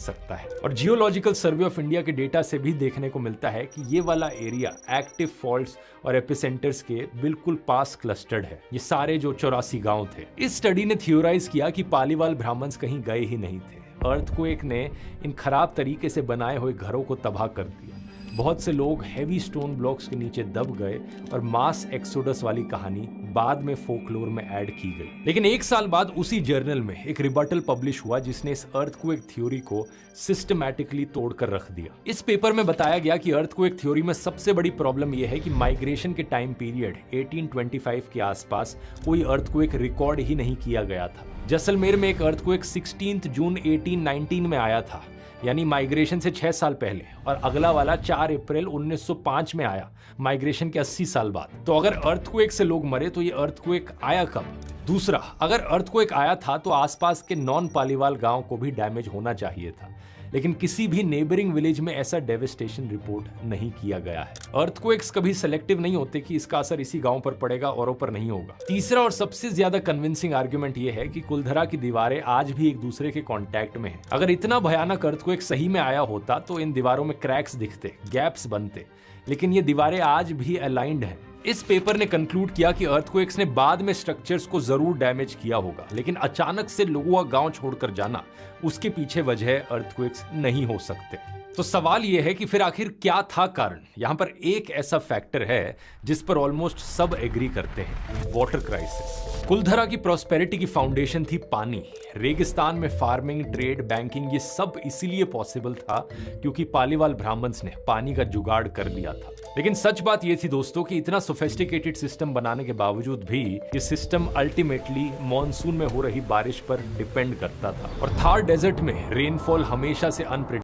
सकता है। और जियोलॉजिकल सर्वे ऑफ इंडिया के डेटा से भी देखने को मिलता है कि ये वाला एरिया एक्टिव फॉल्ट्स और एपिसेंटर्स के बिल्कुल पास क्लस्टर्ड है। ये सारे जो 84 गांव थे। इस स्टडी ने थियोराइज किया कि पालीवाल ब्राह्मण्स कहीं गए ही नहीं थे। अर्थक्वेक ने इन खराब तरीके से बनाए हुए घरों को तबाह कर दिया। बहुत से लोग हेवी स्टोन ब्लॉक्स के नीचे दब गए और मास एक्सोडस वाली कहानी बाद में फोकलोर में ऐड की गई। लेकिन 1 साल बाद उसी जर्नल में एक रिबटल पब्लिश हुआ जिसने इस अर्थक्वेक थ्योरी को सिस्टमैटिकली तोड़कर रख दिया। इस पेपर में बताया गया कि अर्थक्वेक थ्योरी में सबसे बड़ी प्रॉब्लम यह है कि माइग्रेशन के टाइम पीरियड 1825 के आसपास कोई अर्थक्वेक रिकॉर्ड ही नहीं किया गया था। जैसलमेर में एक अर्थक्वेक 16 जून 1819 में आया था, यानी माइग्रेशन से 6 साल पहले, और अगला वाला 4 अप्रैल 1905 में आया, माइग्रेशन के 80 साल बाद। तो अगर अर्थक्वेक से लोग मरे तो ये अर्थक्वेक आया कब? दूसरा, अगर अर्थक्वेक आया था तो आसपास के नॉन पालीवाल गांव को भी डैमेज होना चाहिए था, लेकिन किसी भी नेबरिंग विलेज में ऐसा डेविस्टेशन रिपोर्ट नहीं किया गया है। अर्थक्वेक्स कभी सेलेक्टिव नहीं होते कि इसका असर इसी गांव पर पड़ेगा औरों पर नहीं होगा। तीसरा और सबसे ज्यादा कन्विंसिंग आर्गुमेंट यह है कि कुलधरा की दीवारें आज भी एक दूसरे के कांटेक्ट में हैं। अगर इतना भयानक अर्थक्वेक सही में आया होता तो इन दीवारों में क्रैक्स दिखते, गैप्स बनते, लेकिन ये दीवारें आज भी अलाइंड हैं। इस पेपर ने कंक्लूड किया कि अर्थक्वेक्स ने बाद में स्ट्रक्चर्स को जरूर डैमेज किया होगा, लेकिन अचानक से लोगों का गांव छोड़कर जाना, उसके पीछे वजह अर्थक्वेक्स नहीं हो सकते। तो सवाल यह है कि फिर आखिर क्या था कारण? यहां पर एक ऐसा फैक्टर है जिस पर ऑलमोस्ट सब एग्री करते हैं, वाटर क्राइसिस। कुलधरा की प्रॉस्पेरिटी की फाउंडेशन थी पानी। रेगिस्तान में फार्मिंग, ट्रेड, बैंकिंग, ये सब इसीलिए पॉसिबल था क्योंकि पालीवाल ब्राह्मण्स ने पानी का जुगाड़ कर लिया था। लेकिन सच बात यह थी दोस्तों कि इतना सोफिस्टिकेटेड सिस्टम बनाने के बावजूद भी ये सिस्टम अल्टीमेटली मॉनसून में हो रही बारिश पर डिपेंड करता था। और थार डेजर्ट में रेनफॉल हमेशा से अनप्रेडिक्टेबल